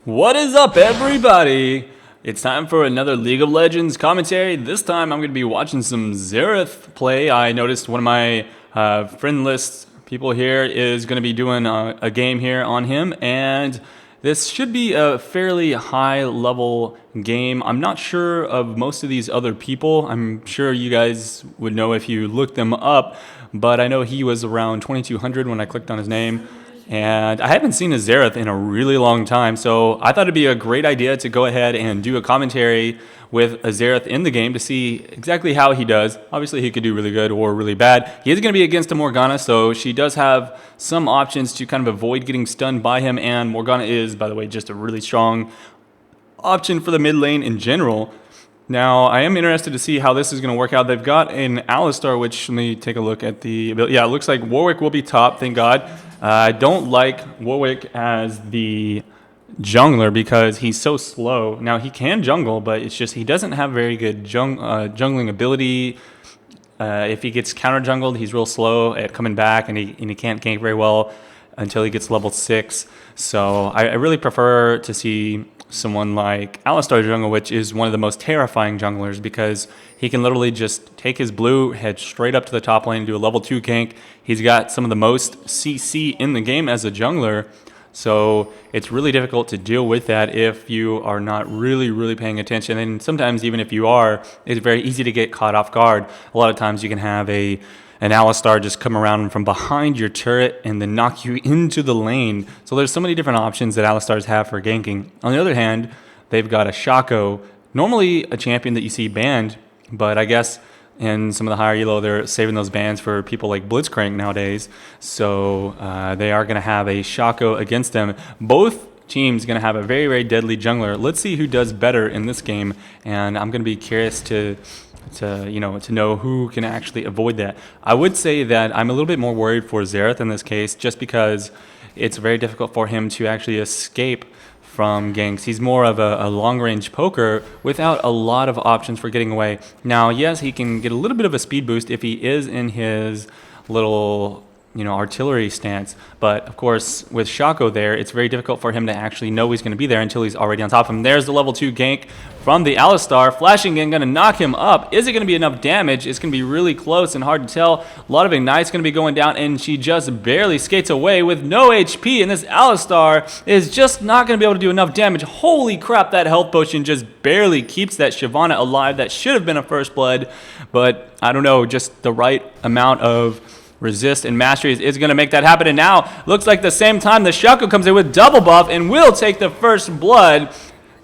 What is up, everybody? It's time for another League of Legends commentary. This time I'm going to be watching some Xerath play. I noticed one of my friend list people here is going to be doing a game here on him, and this should be a fairly high level game. I'm not sure of most of these other people. I'm sure you guys would know if you looked them up, but I know he was around 2200 when I clicked on his name. And I haven't seen a Xerath in a really long time, so I thought it'd be a great idea to go ahead and do a commentary with a Xerath in the game to see exactly how he does. Obviously, he could do really good or really bad. He is going to be against a Morgana, so she does have some options to kind of avoid getting stunned by him, and Morgana is, by the way, just a really strong option for the mid lane in general. Now, I am interested to see how this is going to work out. They've got an Alistar, which, let me take a look at the ability. Yeah, it looks like Warwick will be top, thank God. I don't like Warwick as the jungler because he's so slow. Now, he can jungle, but it's just he doesn't have very good jungling ability. If he gets counter-jungled, he's real slow at coming back, and he can't gank very well until he gets level 6. So I really prefer to see someone like Alistar jungle, which is one of the most terrifying junglers because he can literally just take his blue, head straight up to the top lane, do a level 2 gank. He's got some of the most CC in the game as a jungler, so it's really difficult to deal with that if you are not really paying attention. And sometimes even if you are, it's very easy to get caught off guard. A lot of times you can have an Alistar just come around from behind your turret and then knock you into the lane. So there's so many different options that Alistars have for ganking. On the other hand, they've got a Shaco, normally a champion that you see banned, but I guess in some of the higher ELO, they're saving those bans for people like Blitzcrank nowadays. So they are going to have a Shaco against them. Both teams going to have a very deadly jungler. Let's see who does better in this game, and I'm going to be curious to know who can actually avoid that. I would say that I'm a little bit more worried for Xerath in this case, just because it's very difficult for him to actually escape from ganks. He's more of a long-range poker without a lot of options for getting away. Now, yes, he can get a little bit of a speed boost if he is in his little artillery stance, but of course with Shaco there, it's very difficult for him to actually know he's going to be there until he's already on top of him. There's the level 2 gank from the Alistar, flashing in, going to knock him up. Is it going to be enough damage? It's going to be really close and hard to tell. A lot of Ignite's going to be going down, and she just barely skates away with no HP, and this Alistar is just not going to be able to do enough damage. Holy crap, that health potion just barely keeps that Shyvanna alive. That should have been a first blood, but I don't know, just the right amount of resist and mastery is going to make that happen. And now, looks like the same time, the Shaco comes in with double buff and will take the first blood.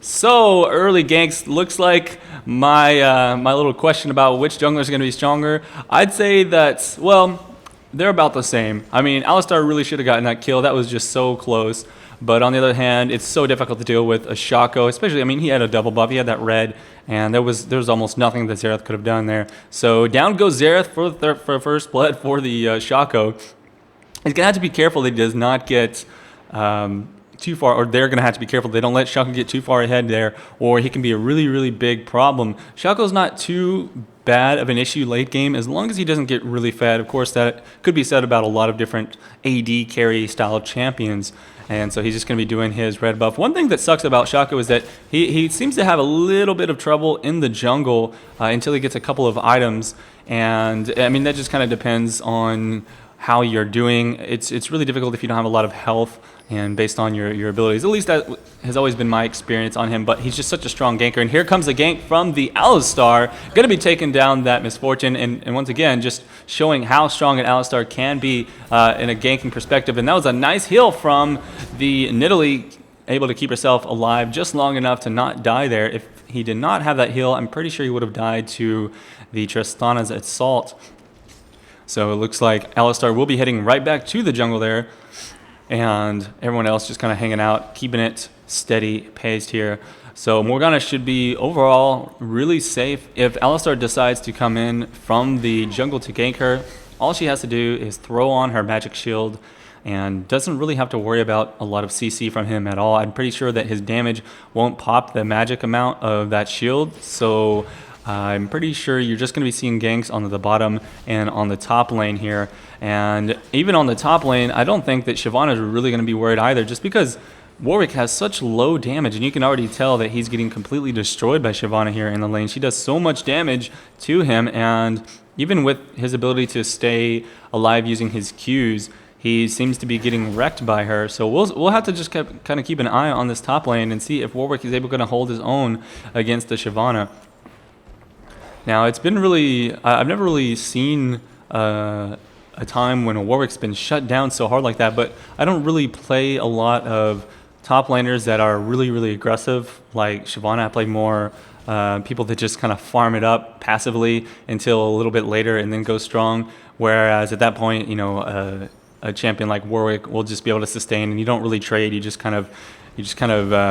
So early ganks. Looks like my little question about which jungler is going to be stronger, I'd say that, well, they're about the same. I mean, Alistar really should have gotten that kill. That was just so close. But on the other hand, it's so difficult to deal with a Shaco, especially, I mean, he had a double buff, he had that red, and there was almost nothing that Xerath could have done there. So down goes Xerath for first blood for the Shaco. He's going to have to be careful that he does not get too far, or they're going to have to be careful they don't let Shaco get too far ahead there, or he can be a really big problem. Shaco's not too bad of an issue late game as long as he doesn't get really fed. Of course, that could be said about a lot of different AD carry style champions. And so he's just going to be doing his red buff. One thing that sucks about Shaco is that he seems to have a little bit of trouble in the jungle until he gets a couple of items. And I mean, that just kind of depends on how you're doing. It's really difficult if you don't have a lot of health and based on your abilities. At least that has always been my experience on him, but he's just such a strong ganker. And here comes a gank from the Alistar, going to be taking down that Misfortune, and once again, just showing how strong an Alistar can be in a ganking perspective. And that was a nice heal from the Nidalee, able to keep herself alive just long enough to not die there. If he did not have that heal, I'm pretty sure he would have died to the Tristana's assault. So it looks like Alistar will be heading right back to the jungle there, and everyone else just kind of hanging out, keeping it steady paced here. So Morgana should be overall really safe. If Alistar decides to come in from the jungle to gank her, all she has to do is throw on her magic shield and doesn't really have to worry about a lot of CC from him at all. I'm pretty sure that his damage won't pop the magic amount of that shield, so I'm pretty sure you're just going to be seeing ganks on the bottom and on the top lane here. And even on the top lane, I don't think that Shyvanna is really going to be worried either, just because Warwick has such low damage, and you can already tell that he's getting completely destroyed by Shyvanna here in the lane. She does so much damage to him, and even with his ability to stay alive using his Qs, he seems to be getting wrecked by her. So we'll have to just kind of keep an eye on this top lane and see if Warwick is able to hold his own against the Shyvanna. Now, it's been really... I've never really seen a time when a Warwick's been shut down so hard like that, but I don't really play a lot of top laners that are really, really aggressive, like Shyvanna. I play more people that just kind of farm it up passively until a little bit later and then go strong, whereas at that point, you know, a champion like Warwick will just be able to sustain, and you don't really trade. You just kind of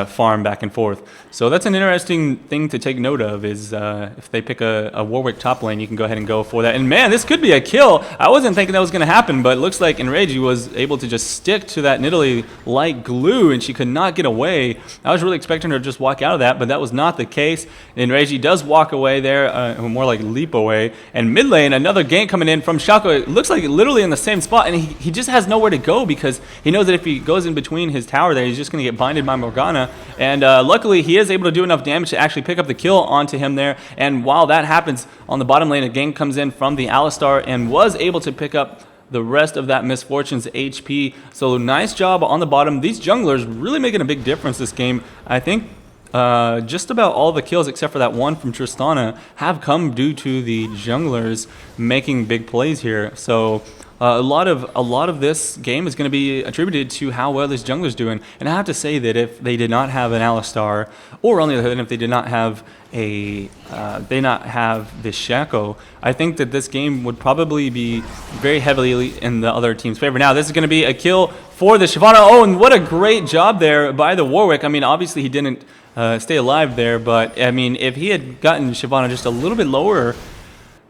farm back and forth. So that's an interesting thing to take note of, is if they pick a Warwick top lane, you can go ahead and go for that. And man, this could be a kill. I wasn't thinking that was going to happen, but it looks like Enragey was able to just stick to that Nidalee like glue, and she could not get away. I was really expecting her to just walk out of that, but that was not the case. Enragey does walk away there, more like leap away. And mid lane, another gank coming in from Shaco. It looks like literally in the same spot, and he just has nowhere to go, because he knows that if he goes in between his tower there, he's just going to get binded by Morgana, and luckily he is able to do enough damage to actually pick up the kill onto him there. And while that happens on the bottom lane, a gank comes in from the Alistar and was able to pick up the rest of that Misfortune's HP. So nice job on the bottom. These junglers really making a big difference this game. I think just about all the kills except for that one from Tristana have come due to the junglers making big plays here. So a lot of this game is going to be attributed to how well this jungler's doing. And I have to say that if they did not have an Alistar, or on the other hand, if they did not have this Shaco, I think that this game would probably be very heavily in the other team's favor. Now, this is going to be a kill for the Shyvanna. Oh, and what a great job there by the Warwick. I mean, obviously he didn't stay alive there, but I mean, if he had gotten Shyvanna just a little bit lower,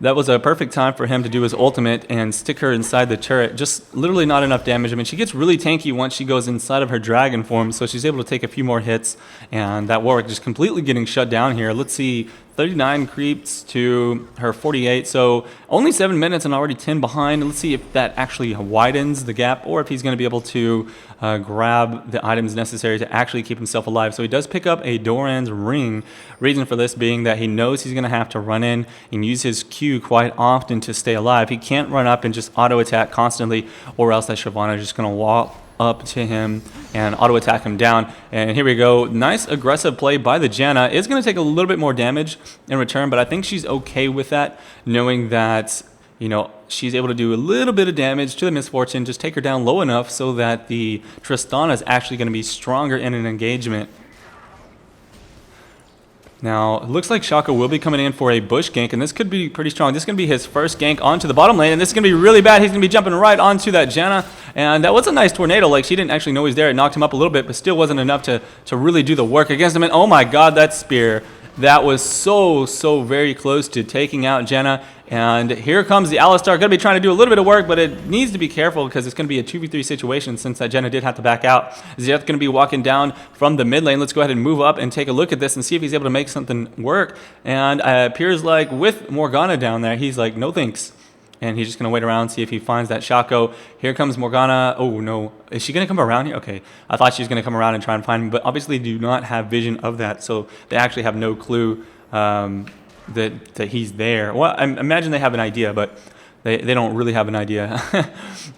that was a perfect time for him to do his ultimate and stick her inside the turret. Just literally not enough damage. I mean, she gets really tanky once she goes inside of her dragon form, so she's able to take a few more hits, and that Warwick just completely getting shut down here. Let's see, 39 creeps to her 48, so only 7 minutes and already 10 behind. Let's see if that actually widens the gap, or if he's going to be able to grab the items necessary to actually keep himself alive. So he does pick up a Doran's ring. Reason for this being that he knows he's going to have to run in and use his Q quite often to stay alive. He can't run up and just auto attack constantly, or else that Shyvanna is just going to walk up to him and auto attack him down. And here we go. Nice aggressive play by the Janna. It's going to take a little bit more damage in return, but I think she's okay with that, knowing that, you know, she's able to do a little bit of damage to the Misfortune, just take her down low enough so that the Tristana is actually going to be stronger in an engagement. Now, it looks like Shaco will be coming in for a bush gank, and this could be pretty strong. This is going to be his first gank onto the bottom lane, and this is going to be really bad. He's going to be jumping right onto that Janna, and that was a nice tornado. Like, she didn't actually know he's there. It knocked him up a little bit, but still wasn't enough to really do the work against him. And oh my god, that spear. That was so very close to taking out Janna. And here comes the Alistar. Going to be trying to do a little bit of work, but it needs to be careful because it's going to be a 2v3 situation since that Janna did have to back out. Xerath going to be walking down from the mid lane. Let's go ahead and move up and take a look at this and see if he's able to make something work. And it appears like with Morgana down there, he's like, no thanks. And he's just going to wait around, see if he finds that Shaco. Here comes Morgana. Oh, no. Is she going to come around here? Okay. I thought she was going to come around and try and find him, but obviously do not have vision of that, so they actually have no clue that he's there. Well, I imagine they have an idea, but they don't really have an idea.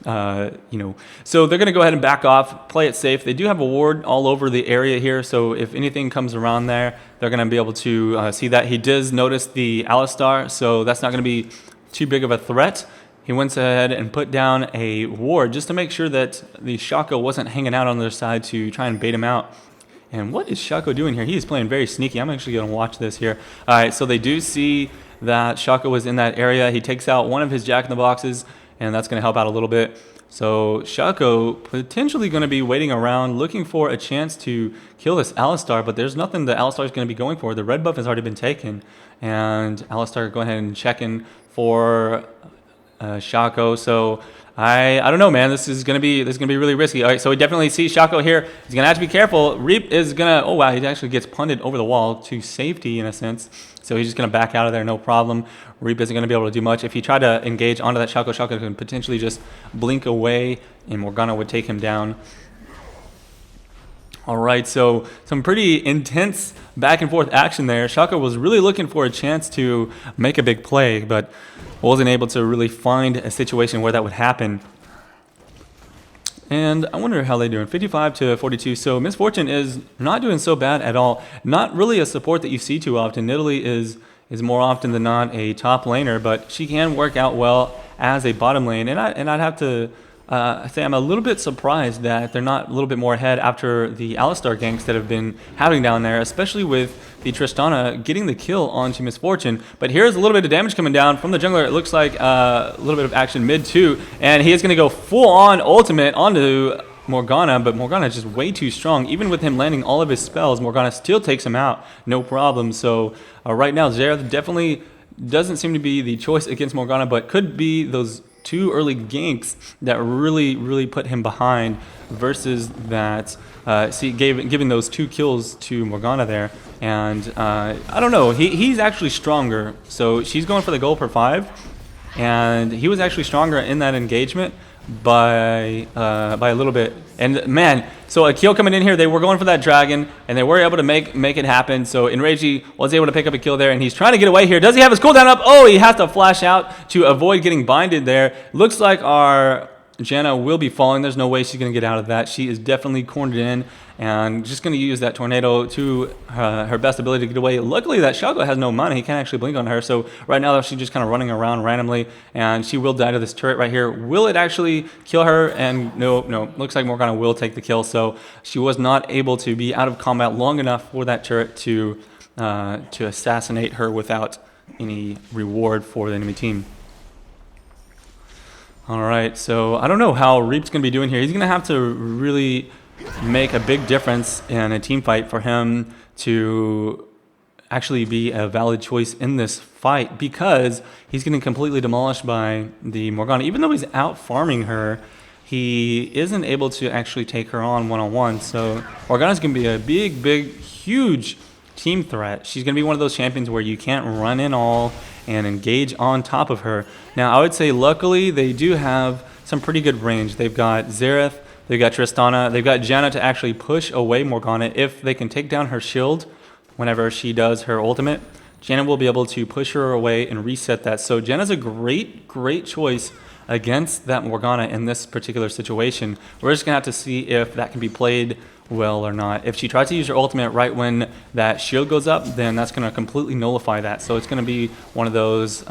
You know. So they're going to go ahead and back off, play it safe. They do have a ward all over the area here, so if anything comes around there, they're going to be able to see that. He does notice the Alistar, so that's not going to be too big of a threat. He went ahead and put down a ward just to make sure that the Shaco wasn't hanging out on their side to try and bait him out. And what is Shaco doing here? He is playing very sneaky. I'm actually going to watch this here. All right, so they do see that Shaco was in that area. He takes out one of his jack-in-the-boxes, and that's going to help out a little bit. So Shaco potentially going to be waiting around looking for a chance to kill this Alistar, but there's nothing the Alistar is going to be going for. The red buff has already been taken, and Alistar go ahead and check in for Shaco. So I don't know, man. This is gonna be really risky. All right, so we definitely see Shaco here. He's gonna have to be careful. Reap is gonna. Oh wow, he actually gets punted over the wall to safety in a sense. So he's just gonna back out of there, no problem. Reap isn't gonna be able to do much. If he tried to engage onto that Shaco, Shaco can potentially just blink away, and Morgana would take him down. All right, so some pretty intense back and forth action there. Shaco was really looking for a chance to make a big play, but wasn't able to really find a situation where that would happen. And I wonder how they're doing. 55 to 42. So Misfortune is not doing so bad at all. Not really a support that you see too often. Nidalee is more often than not a top laner, but she can work out well as a bottom lane. And I'd have to say I'm a little bit surprised that they're not a little bit more ahead after the Alistar ganks that have been happening down there, especially with the Tristana getting the kill onto Misfortune. But here's a little bit of damage coming down from the jungler. It looks like a little bit of action mid too, and he is going to go full on ultimate onto Morgana, but Morgana is just way too strong. Even with him landing all of his spells, Morgana still takes him out, no problem. So right now, Xerath definitely doesn't seem to be the choice against Morgana, but could be those two early ganks that really put him behind versus that giving those 2 kills to Morgana there. And I don't know, he's actually stronger. So she's going for the goal per 5, and he was actually stronger in that engagement by a little bit. And man, so a kill coming in here, they were going for that dragon, and they were able to make it happen. So Enragey was able to pick up a kill there, and he's trying to get away here. Does he have his cooldown up? Oh, he has to flash out to avoid getting binded there. Looks like our Janna will be falling. There's no way she's going to get out of that. She is definitely cornered in, and just going to use that tornado to her best ability to get away. Luckily, that Shaco has no mana. He can't actually blink on her. So right now, she's just kind of running around randomly, and she will die to this turret right here. Will it actually kill her? And no. Looks like Morgana will take the kill. So she was not able to be out of combat long enough for that turret to assassinate her without any reward for the enemy team. All right, so I don't know how Reap's going to be doing here. He's going to have to really make a big difference in a team fight for him to actually be a valid choice in this fight, because he's getting completely demolished by the Morgana. Even though he's out farming her, he isn't able to actually take her on one-on-one. So Morgana's going to be a big, huge team threat. She's going to be one of those champions where you can't run in all and engage on top of her. Now, I would say luckily they do have some pretty good range. They've got Xerath, they've got Tristana, they've got Janna to actually push away Morgana. If they can take down her shield whenever she does her ultimate, Janna will be able to push her away and reset that. So Janna's a great choice against that Morgana in this particular situation. We're just going to have to see if that can be played well or not. If she tries to use her ultimate right when that shield goes up, then that's going to completely nullify that. So it's going to be one of those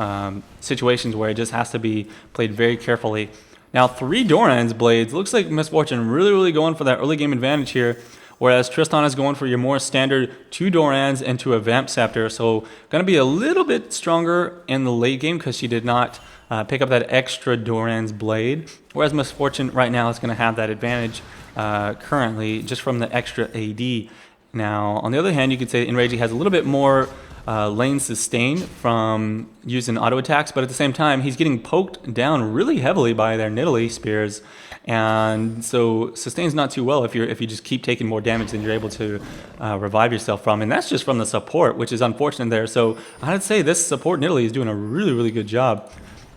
situations where it just has to be played very carefully. Now, 3 Doran's blades. Looks like Misfortune really going for that early game advantage here, whereas Tristan is going for your more standard 2 Dorans into a Vamp Scepter. So going to be a little bit stronger in the late game because she did not pick up that extra Doran's blade, whereas Misfortune right now is going to have that advantage currently just from the extra AD. Now, on the other hand, you could say Enragey has a little bit more lane sustain from using auto attacks, but at the same time, he's getting poked down really heavily by their Nidalee spears, and so sustain's not too well if you just keep taking more damage than you're able to revive yourself from, and that's just from the support, which is unfortunate there. So I'd say this support Nidalee is doing a really good job.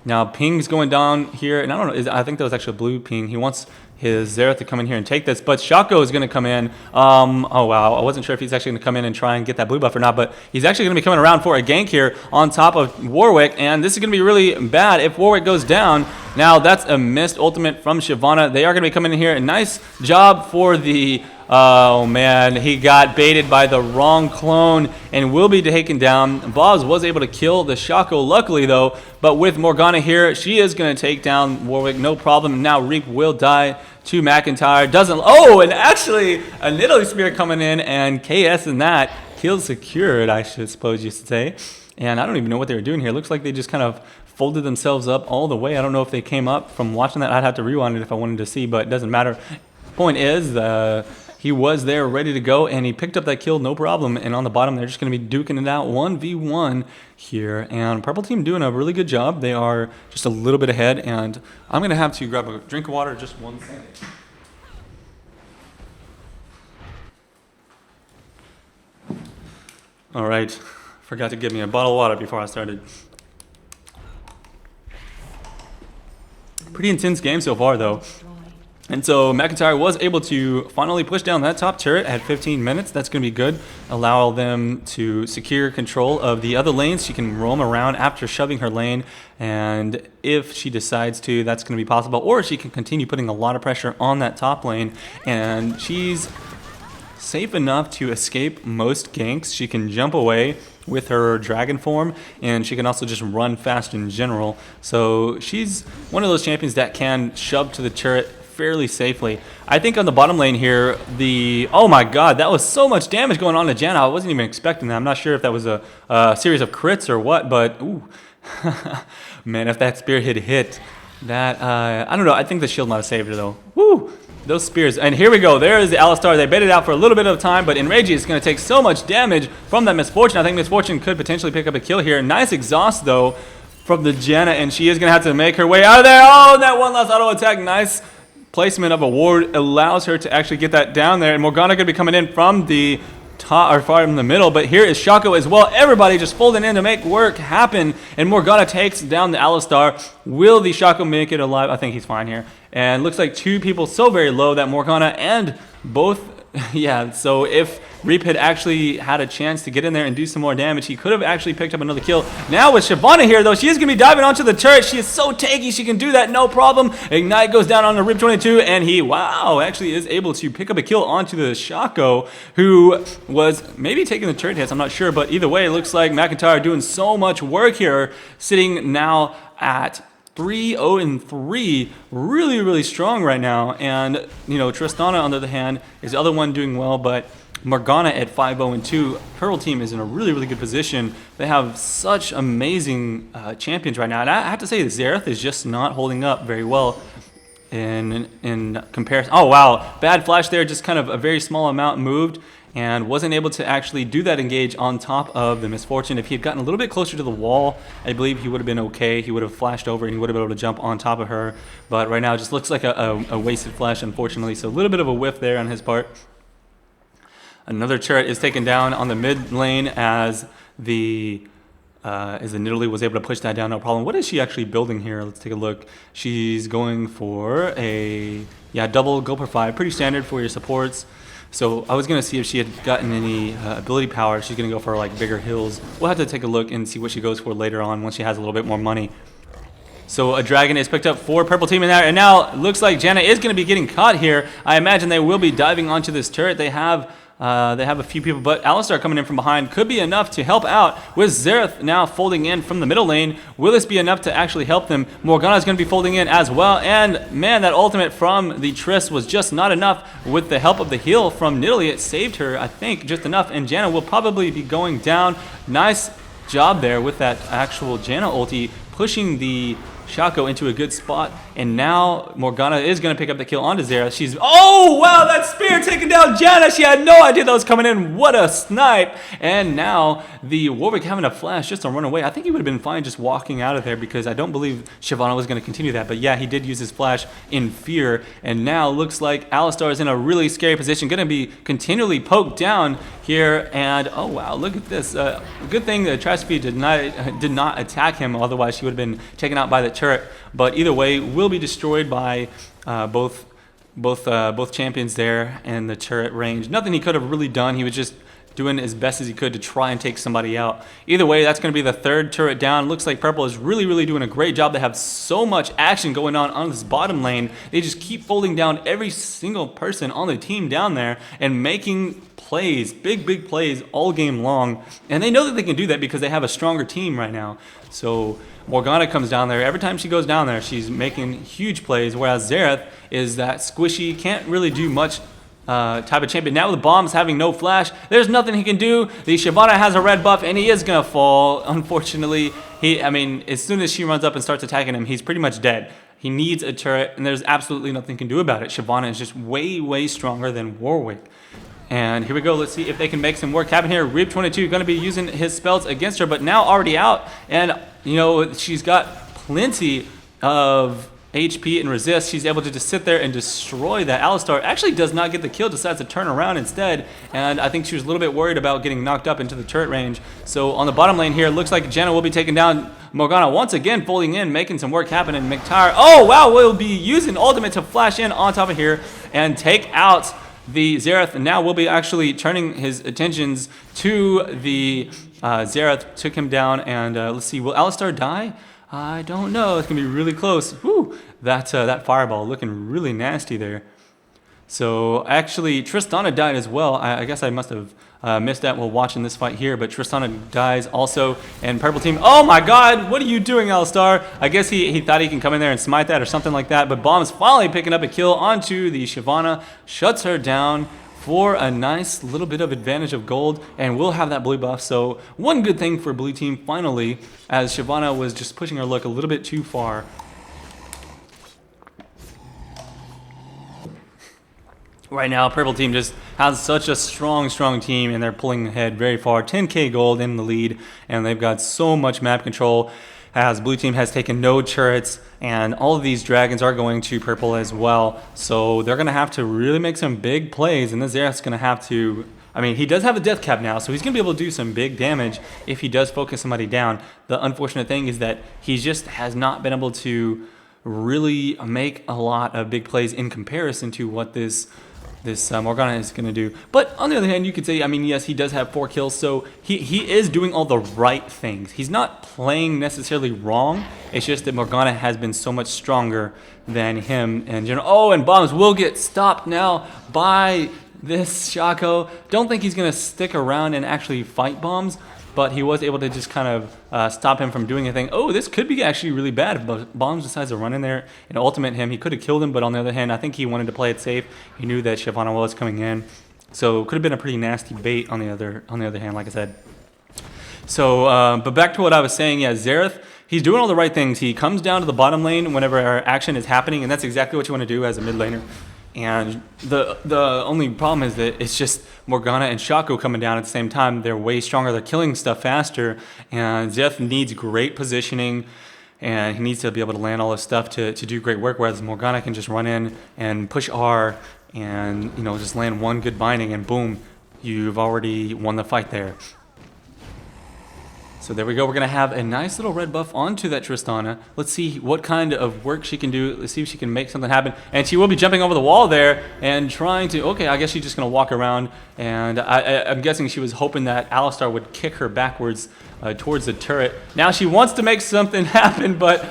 Now, Ping's going down here, and I don't know, I think that was actually a blue Ping. He wants his Xerath to come in here and take this, but Shaco is going to come in. Oh, wow. I wasn't sure if he's actually going to come in and try and get that blue buff or not, but he's actually going to be coming around for a gank here on top of Warwick, and this is going to be really bad if Warwick goes down. Now, that's a missed ultimate from Shyvanna. They are going to be coming in here, and nice job for the... Oh, man, he got baited by the wrong clone and will be taken down. Bobs was able to kill the Shaco, luckily, though. But with Morgana here, she is going to take down Warwick, no problem. Now Reap will die to McIntyre. Doesn't... Oh, and actually, a Nidalee Spear coming in and KS in that. Kill secured, I suppose you should say. And I don't even know what they were doing here. Looks like they just kind of folded themselves up all the way. I don't know if they came up from watching that. I'd have to rewind it if I wanted to see, but it doesn't matter. Point is, he was there ready to go, and he picked up that kill, no problem. And on the bottom, they're just going to be duking it out 1v1 here. And Purple Team doing a really good job. They are just a little bit ahead, and I'm going to have to grab a drink of water just 1 second. All right. Forgot to give me a bottle of water before I started. Pretty intense game so far, though. And so McIntyre was able to finally push down that top turret at 15 minutes. That's going to be good. Allow them to secure control of the other lanes. She can roam around after shoving her lane. And if she decides to, that's going to be possible. Or she can continue putting a lot of pressure on that top lane. And she's safe enough to escape most ganks. She can jump away with her dragon form, and she can also just run fast in general. So she's one of those champions that can shove to the turret fairly safely. I think on the bottom lane here, oh my god, that was so much damage going on to Janna. I wasn't even expecting that. I'm not sure if that was a series of crits or what, but ooh. Man, if that spear had hit, that, I don't know, I think the shield might have saved her though. Woo! Those spears. And here we go. There is the Alistar. They baited out for a little bit of time, but Enragey is going to take so much damage from that Misfortune. I think Misfortune could potentially pick up a kill here. Nice exhaust, though, from the Janna, and she is going to have to make her way out of there. Oh, that one last auto attack. Nice placement of a ward allows her to actually get that down there. And Morgana going to be coming in from the top, or far in the middle, but here is Shaco as well. Everybody just folding in to make work happen, and Morgana takes down the Alistar. Will the Shaco make it alive? I think he's fine here. And looks like two people so very low that Morgana and both, yeah, so if Reap had actually had a chance to get in there and do some more damage, he could have actually picked up another kill. Now with Shyvanna here, though, she is going to be diving onto the turret. She is so tanky, she can do that, no problem. Ignite goes down on the Reap 22, and he, wow, actually is able to pick up a kill onto the Shaco, who was maybe taking the turret hits, I'm not sure, but either way, it looks like McIntyre doing so much work here, sitting now at 3-0-3, really strong right now. And you know, Tristana on the other hand is the other one doing well, but Morgana at 5-0-2. Pearl team is in a really good position. They have such amazing champions right now, and I have to say Xerath is just not holding up very well in comparison. Oh wow, bad flash there, just kind of a very small amount moved, and wasn't able to actually do that engage on top of the Misfortune. If he had gotten a little bit closer to the wall, I believe he would have been okay. He would have flashed over and he would have been able to jump on top of her. But right now it just looks like a wasted flash, unfortunately. So a little bit of a whiff there on his part. Another turret is taken down on the mid lane as the Nidalee was able to push that down, no problem. What is she actually building here? Let's take a look. She's going for a, double go per 5. Pretty standard for your supports. So I was going to see if she had gotten any ability power. She's going to go for like bigger hills. We'll have to take a look and see what she goes for later on once she has a little bit more money. So a dragon is picked up for purple team in there, and now it looks like Janna is going to be getting caught here. I imagine they will be diving onto this turret. They have a few people, but Alistar coming in from behind could be enough to help out with Xerath now folding in from the middle lane. Will this be enough to actually help them? Morgana is going to be folding in as well, and man, that ultimate from the Trist was just not enough. With the help of the heal from Nidalee, it saved her, I think, just enough, and Janna will probably be going down. Nice job there with that actual Janna ulti, pushing the Shaco into a good spot, and now Morgana is going to pick up the kill onto Xerath. She's, oh wow, that spear taking down Janna. She had no idea that was coming in. What a snipe. And now the Warwick having a flash just to run away. I think he would have been fine just walking out of there, because I don't believe Shyvanna was going to continue that, but yeah, he did use his flash in fear, and now looks like Alistar is in a really scary position, going to be continually poked down here. And oh wow, look at this. Good thing that Traspeed did not attack him, otherwise she would have been taken out by the turret. But either way, will be destroyed by both champions there and the turret range. Nothing he could have really done. He was just doing as best as he could to try and take somebody out. Either way, that's going to be the third turret down. Looks like Purple is really doing a great job. They have so much action going on this bottom lane. They just keep folding down every single person on the team down there and making plays, big plays all game long. And they know that they can do that because they have a stronger team right now. So Morgana comes down there. Every time she goes down there, she's making huge plays, whereas Xerath is that squishy, can't really do much type of champion. Now with the bombs having no flash, there's nothing he can do. The Shyvanna has a red buff, and he is going to fall. Unfortunately, as soon as she runs up and starts attacking him, he's pretty much dead. He needs a turret, and there's absolutely nothing he can do about it. Shyvanna is just way stronger than Warwick. And here we go. Let's see if they can make some work happen here. Reap 22 going to be using his spells against her, but now already out. And, you know, she's got plenty of HP and resist. She's able to just sit there and destroy that. Alistar actually does not get the kill, decides to turn around instead, and I think she was a little bit worried about getting knocked up into the turret range. So on the bottom lane here, it looks like Janna will be taking down Morgana once again, folding in, making some work happen, and McTire, oh wow, will be using ultimate to flash in on top of here and take out the Xerath. And now will be actually turning his attentions to the Xerath, took him down, and let's see, will Alistar die? I don't know. It's gonna be really close. Whew, that fireball looking really nasty there. So actually, Tristana died as well. I guess I must have missed that while watching this fight here. But Tristana dies also, and purple team. Oh my God! What are you doing, Alistar? I guess he thought he can come in there and smite that or something like that. But Bomb's finally picking up a kill onto the Shyvanna, shuts her down for a nice little bit of advantage of gold, and we'll have that blue buff. So one good thing for blue team finally, as Shyvanna was just pushing her luck a little bit too far. Right now, purple team just has such a strong team, and they're pulling ahead very far. 10k gold in the lead, and they've got so much map control, as blue team has taken no turrets, and all of these dragons are going to purple as well. So they're going to have to really make some big plays, and the Xerath's going to have to, I mean, he does have a death cap now, so he's going to be able to do some big damage if he does focus somebody down. The unfortunate thing is that he just has not been able to really make a lot of big plays in comparison to what this Morgana is going to do. But on the other hand, you could say, I mean, yes, he does have 4 kills, so he is doing all the right things. He's not playing necessarily wrong. It's just that Morgana has been so much stronger than him. And oh, and Bombs will get stopped now by this Shaco. Don't think he's going to stick around and actually fight Bombs, but he was able to just kind of stop him from doing anything. Oh, this could be actually really bad if Bombs decides to run in there and ultimate him. He could have killed him, but on the other hand, I think he wanted to play it safe. He knew that Shyvanna was coming in, so it could have been a pretty nasty bait on the other hand, like I said. So, but back to what I was saying, yeah, Xerath, he's doing all the right things. He comes down to the bottom lane whenever our action is happening, and that's exactly what you want to do as a mid laner. And the only problem is that it's just Morgana and Shaco coming down at the same time. They're way stronger. They're killing stuff faster. And Xerath needs great positioning, and he needs to be able to land all this stuff to do great work, whereas Morgana can just run in and push R and, you know, just land one good binding, and boom, you've already won the fight there. So there we go. We're going to have a nice little red buff onto that Tristana. Let's see what kind of work she can do. Let's see if she can make something happen. And she will be jumping over the wall there and trying to... Okay, I guess she's just going to walk around. And I'm guessing she was hoping that Alistar would kick her backwards towards the turret. Now she wants to make something happen, but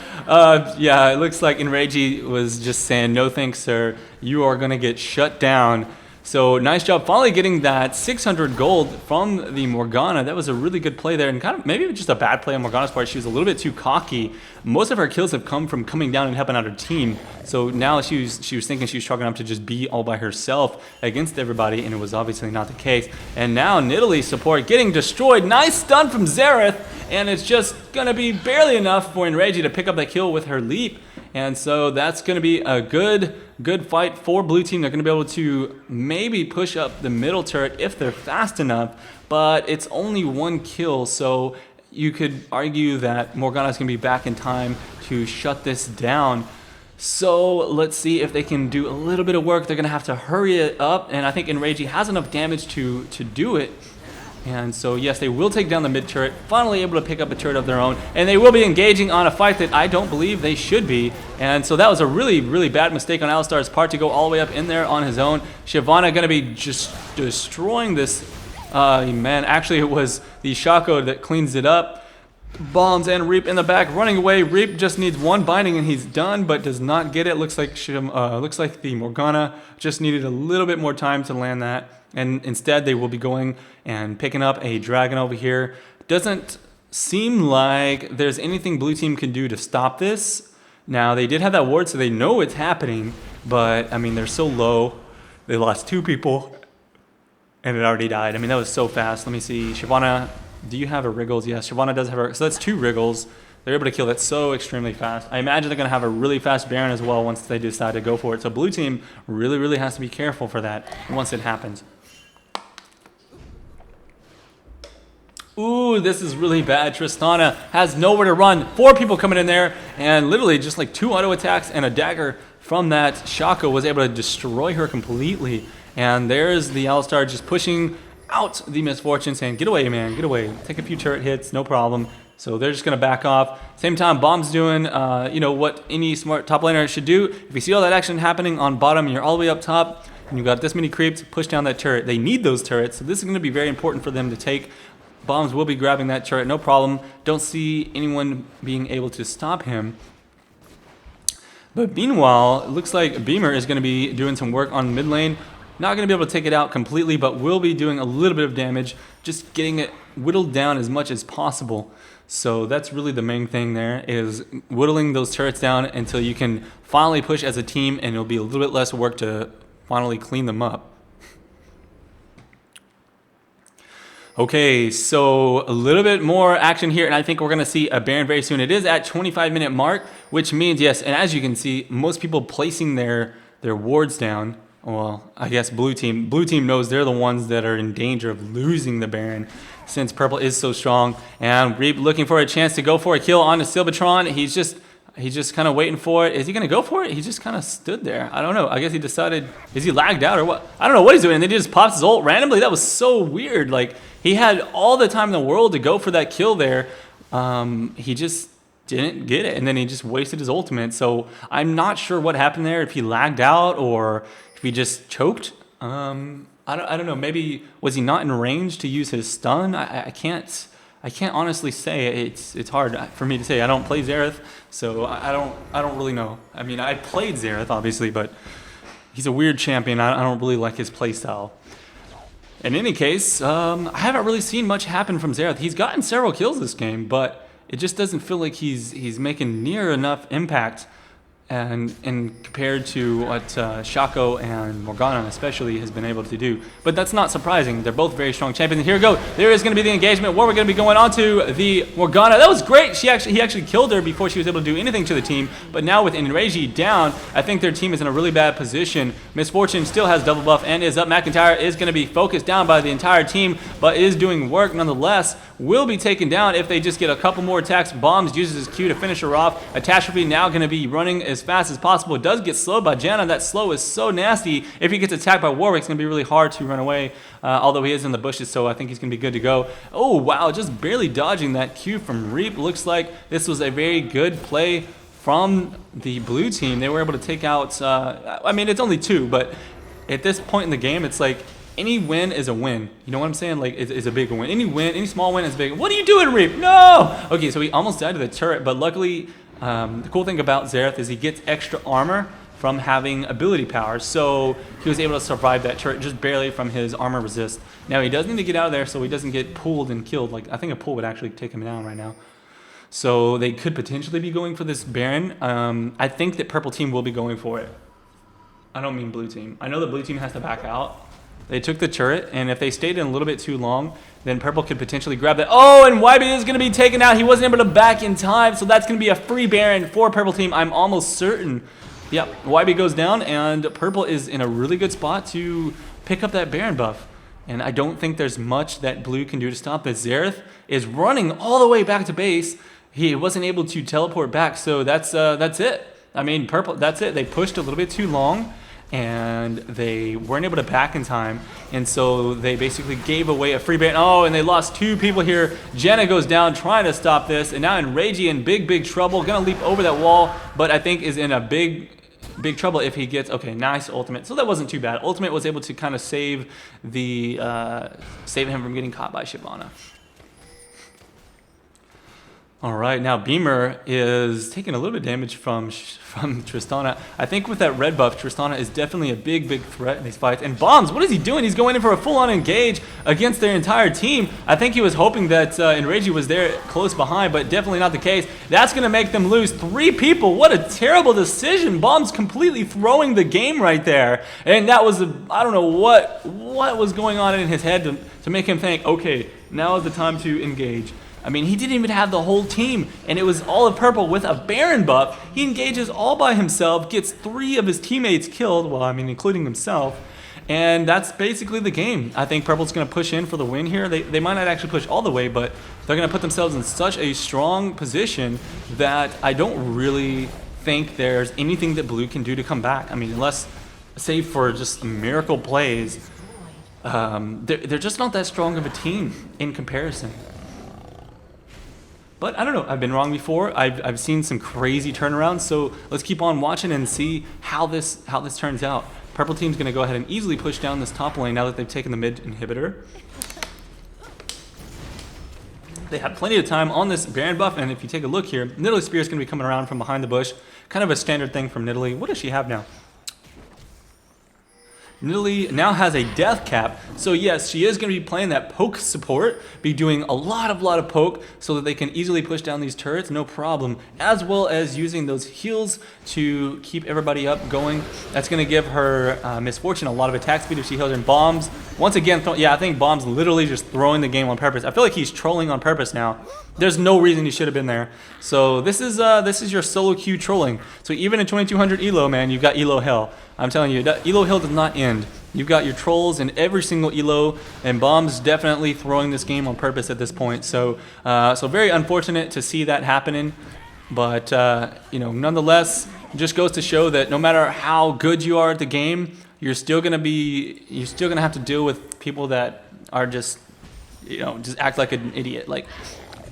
yeah, it looks like Enragey was just saying, no thanks, sir. You are going to get shut down. So nice job finally getting that 600 gold from the Morgana. That was a really good play there, and kind of maybe just a bad play on Morgana's part. She was a little bit too cocky. Most of her kills have come from coming down and helping out her team. So now she was thinking she was strong enough to just be all by herself against everybody, and it was obviously not the case. And now Nidalee support getting destroyed. Nice stun from Xerath, and it's just gonna be barely enough for Enragey to pick up that kill with her leap. And so that's going to be a good fight for blue team. They're going to be able to maybe push up the middle turret if they're fast enough, but it's only 1 kill, so you could argue that Morgana's going to be back in time to shut this down. So let's see if they can do a little bit of work. They're going to have to hurry it up, and I think Enragey has enough damage to do it. And so, yes, they will take down the mid turret, finally able to pick up a turret of their own, and they will be engaging on a fight that I don't believe they should be. And so that was a really bad mistake on Alistar's part to go all the way up in there on his own. Shyvanna going to be just destroying this. Man, actually it was the Shaco that cleans it up. Bombs and Reap in the back, running away. Reap just needs 1 binding and he's done, but does not get it. Looks like the Morgana just needed a little bit more time to land that. And instead they will be going and picking up a dragon over here. Doesn't seem like there's anything blue team can do to stop this. Now they did have that ward, so they know it's happening, but I mean they're so low. They lost 2 people and it already died. I mean that was so fast. Let me see. Shyvanna, do you have a Wriggles? Yes, Shyvanna does have a, so that's 2 Wriggles. They're able to kill that so extremely fast. I imagine they're going to have a really fast Baron as well once they decide to go for it. So blue team really has to be careful for that once it happens. Ooh, this is really bad. Tristana has nowhere to run. 4 people coming in there, and literally just like 2 auto attacks and a dagger from that. Shaco was able to destroy her completely. And there's the Alistar just pushing out the Misfortune, saying, get away, man, get away. Take a few turret hits, no problem. So they're just going to back off. Same time, Bomb's doing, what any smart top laner should do. If you see all that action happening on bottom, and you're all the way up top, and you've got this many creeps, push down that turret. They need those turrets, so this is going to be very important for them to take. Bombs will be grabbing that turret, no problem. Don't see anyone being able to stop him. But meanwhile, it looks like Beamer is going to be doing some work on mid lane. Not going to be able to take it out completely, but will be doing a little bit of damage, just getting it whittled down as much as possible. So that's really the main thing there, is whittling those turrets down until you can finally push as a team, and it'll be a little bit less work to finally clean them up. Okay, so a little bit more action here, and I think we're going to see a Baron very soon. It is at 25-minute mark, which means, yes, and as you can see, most people placing their wards down. Well, I guess blue team knows they're the ones that are in danger of losing the Baron, since purple is so strong. And Reap looking for a chance to go for a kill on the Sylvatron. He's just kind of waiting for it. Is he going to go for it? He just kind of stood there. I don't know. I guess he decided, is he lagged out or what? I don't know what he's doing. And then he just pops his ult randomly. That was so weird. Like, he had all the time in the world to go for that kill there. He just didn't get it. And then he just wasted his ultimate. So I'm not sure what happened there, if he lagged out or if he just choked. I don't know. Maybe was he not in range to use his stun? I can't honestly say. It's hard for me to say. I don't play Xerath, so I don't really know. I mean, I played Xerath obviously, but he's a weird champion. I don't really like his playstyle. In any case, I haven't really seen much happen from Xerath. He's gotten several kills this game, but it just doesn't feel like he's making near enough impact. And compared to what Shaco and Morgana especially has been able to do. But that's not surprising. They're both very strong champions. And here we go. There is going to be the engagement where we're going to be going on to the Morgana. That was great. He actually killed her before she was able to do anything to the team. But now with Enragey down, I think their team is in a really bad position. Misfortune still has double buff and is up. McIntyre is going to be focused down by the entire team, but is doing work nonetheless. Will be taken down if they just get a couple more attacks. Bombs uses his Q to finish her off. Catastrophe now going to be running as fast as possible. It does get slowed by Janna. That slow is so nasty. If he gets attacked by Warwick, it's going to be really hard to run away, although he is in the bushes, so I think he's going to be good to go. Oh, wow, just barely dodging that Q from Reap. Looks like this was a very good play from the blue team. They were able to take out, I mean, it's only 2, but at this point in the game, it's like, any win is a win. You know what I'm saying? Like, it's a big win. Any small win is big. What are you doing, Reap? No! Okay, so he almost died to the turret, but luckily, the cool thing about Xerath is he gets extra armor from having ability power. So he was able to survive that turret just barely from his armor resist. Now, he does need to get out of there so he doesn't get pulled and killed. Like, I think a pull would actually take him down right now. So they could potentially be going for this Baron. I think that purple team will be going for it. I don't mean blue team. I know the blue team has to back out. They took the turret, and if they stayed in a little bit too long, then purple could potentially grab that. Oh, and YB is going to be taken out. He wasn't able to back in time, so that's going to be a free Baron for purple team. I'm almost certain. Yep, YB goes down, and purple is in a really good spot to pick up that Baron buff. And I don't think there's much that blue can do to stop this. Xerath is running all the way back to base. He wasn't able to teleport back, so that's it. I mean, purple, that's it. They pushed a little bit too long, and they weren't able to back in time, and so they basically gave away a free Baron. Oh, and they lost 2 people here. Janna goes down trying to stop this, and now Enragey in big trouble. Gonna leap over that wall, but I think is in a big trouble if he gets, okay, nice ultimate. So that wasn't too bad. Ultimate was able to kind of save him from getting caught by Shyvanna. All right, now Beamer is taking a little bit of damage from Tristana. I think with that red buff, Tristana is definitely a big threat in these fights. And Bombs, what is he doing? He's going in for a full-on engage against their entire team. I think he was hoping that Enragey was there close behind, but definitely not the case. That's going to make them lose 3 people. What a terrible decision. Bombs completely throwing the game right there. And that was, I don't know what was going on in his head to make him think, okay, now is the time to engage. I mean, he didn't even have the whole team, and it was all of purple with a Baron buff. He engages all by himself, gets 3 of his teammates killed, well, I mean, including himself, And that's basically the game. I think Purple's going to push in for the win here. They might not actually push all the way, but they're going to put themselves in such a strong position that I don't really think there's anything that Blue can do to come back. I mean, unless, save for just miracle plays, they're just not that strong of a team in comparison. But I don't know, I've been wrong before. I've seen some crazy turnarounds, so let's keep on watching and see how this turns out. Purple team's going to go ahead and easily push down this top lane now that they've taken the mid inhibitor. They have plenty of time on this Baron buff, and if you take a look here, Nidalee Spear is going to be coming around from behind the bush. Kind of a standard thing from Nidalee. What does she have now? Nidalee now has a death cap, so yes, she is going to be playing that poke support, be doing a lot of poke so that they can easily push down these turrets, no problem, as well as using those heals to keep everybody up going. That's going to give her Miss Fortune a lot of attack speed if she heals in bombs. Once again, yeah, I think Bomb's literally just throwing the game on purpose. I feel like he's trolling on purpose now. There's no reason he should have been there. So this is your solo queue trolling. So even in 2200 ELO, man, you've got ELO hell. I'm telling you, ELO hell does not end. You've got your trolls in every single ELO, and Bomb's definitely throwing this game on purpose at this point. So so very unfortunate to see that happening. But you know, nonetheless, it just goes to show that no matter how good you are at the game, you're still gonna have to deal with people that are just, you know, just act like an idiot. Like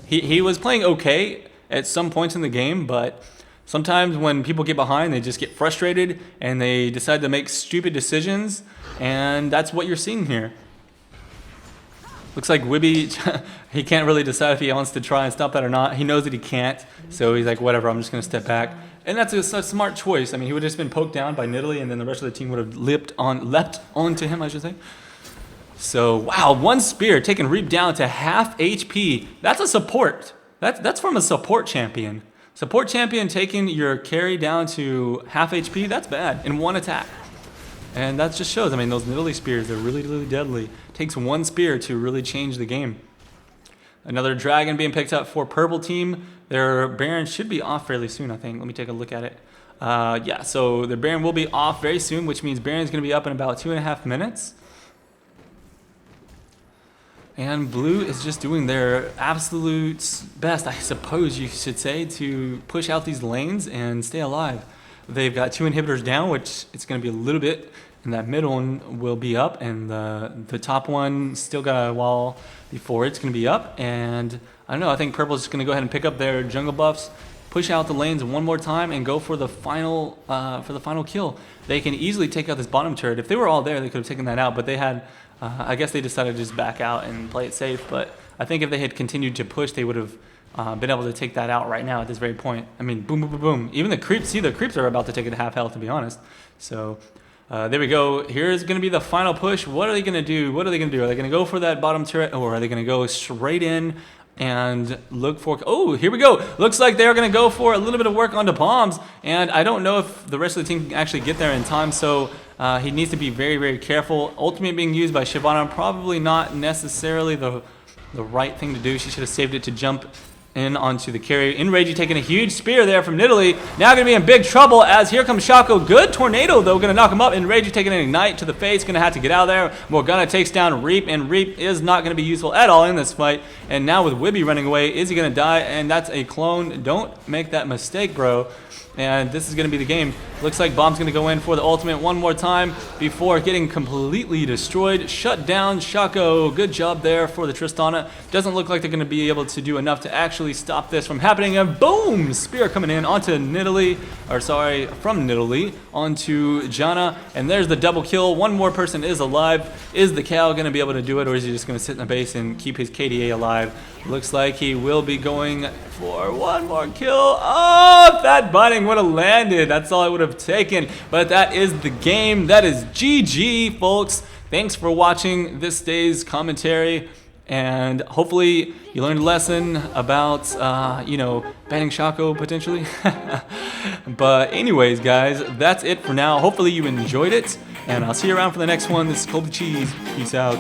he was playing okay at some points in the game, but sometimes when people get behind, they just get frustrated and they decide to make stupid decisions, and that's what you're seeing here. Looks like Wibby, he can't really decide if he wants to try and stop that or not. He knows that he can't, so he's like, whatever, I'm just going to step back. And that's a smart choice. I mean, he would have just been poked down by Nidalee, and then the rest of the team would have leapt onto him, I should say. So, wow, one spear taking Reap down to half HP. That's a support. That's from a support champion. Support champion taking your carry down to half HP, that's bad, in one attack. And that just shows, I mean, those Nidalee spears, they're really, really deadly. Takes one spear to really change the game. Another dragon being picked up for Purple team. Their Baron should be off fairly soon, I think. Let me take a look at it. Yeah, so their Baron will be off very soon, which means Baron's going to be up in about 2.5 minutes. And Blue is just doing their absolute best, I suppose you should say, to push out these lanes and stay alive. They've got 2 inhibitors down, which it's going to be a little bit, and that middle one will be up, and the top one still got a wall before it's going to be up. And I don't know, I think Purple's just going to go ahead and pick up their jungle buffs, push out the lanes one more time, and go for the final kill. They can easily take out this bottom turret. If they were all there, they could have taken that out, but they had... I guess they decided to just back out and play it safe, but I think if they had continued to push, they would have been able to take that out right now at this very point. I mean, boom, boom, boom, boom. Even the creeps, the creeps are about to take it to half health, to be honest. So there we go. Here's going to be the final push. What are they going to do? What are they going to do? Are they going to go for that bottom turret, or are they going to go straight in and look for... Oh, here we go. Looks like they're going to go for a little bit of work onto Bombs, and I don't know if the rest of the team can actually get there in time, so he needs to be very, very careful. Ultimate being used by Shyvanna, probably not necessarily the right thing to do. She should have saved it to jump in onto the carry. Enragey taking a huge spear there from Nidalee. Now going to be in big trouble as here comes Shaco. Good tornado though, going to knock him up. Enragey taking an ignite to the face, going to have to get out of there. Morgana takes down Reap, and Reap is not going to be useful at all in this fight. And now with Wibby running away, is he going to die? And that's a clone. Don't make that mistake, bro. And this is going to be the game. Looks like Bomb's going to go in for the ultimate one more time before getting completely destroyed. Shut down Shaco. Good job there for the Tristana. Doesn't look like they're going to be able to do enough to actually stop this from happening. And boom! Spear coming in onto Nidalee. Or sorry, from Nidalee onto Janna. And there's the double kill. One more person is alive. Is the cow going to be able to do it, or is he just going to sit in the base and keep his KDA alive? Looks like he will be going for one more kill. Oh, if that binding would have landed, that's all it would have taken. But that is the game. That is GG, folks. Thanks for watching this day's commentary. And hopefully you learned a lesson about, you know, banning Shaco potentially. But anyways, guys, that's it for now. Hopefully you enjoyed it. And I'll see you around for the next one. This is Colby Cheese. Peace out.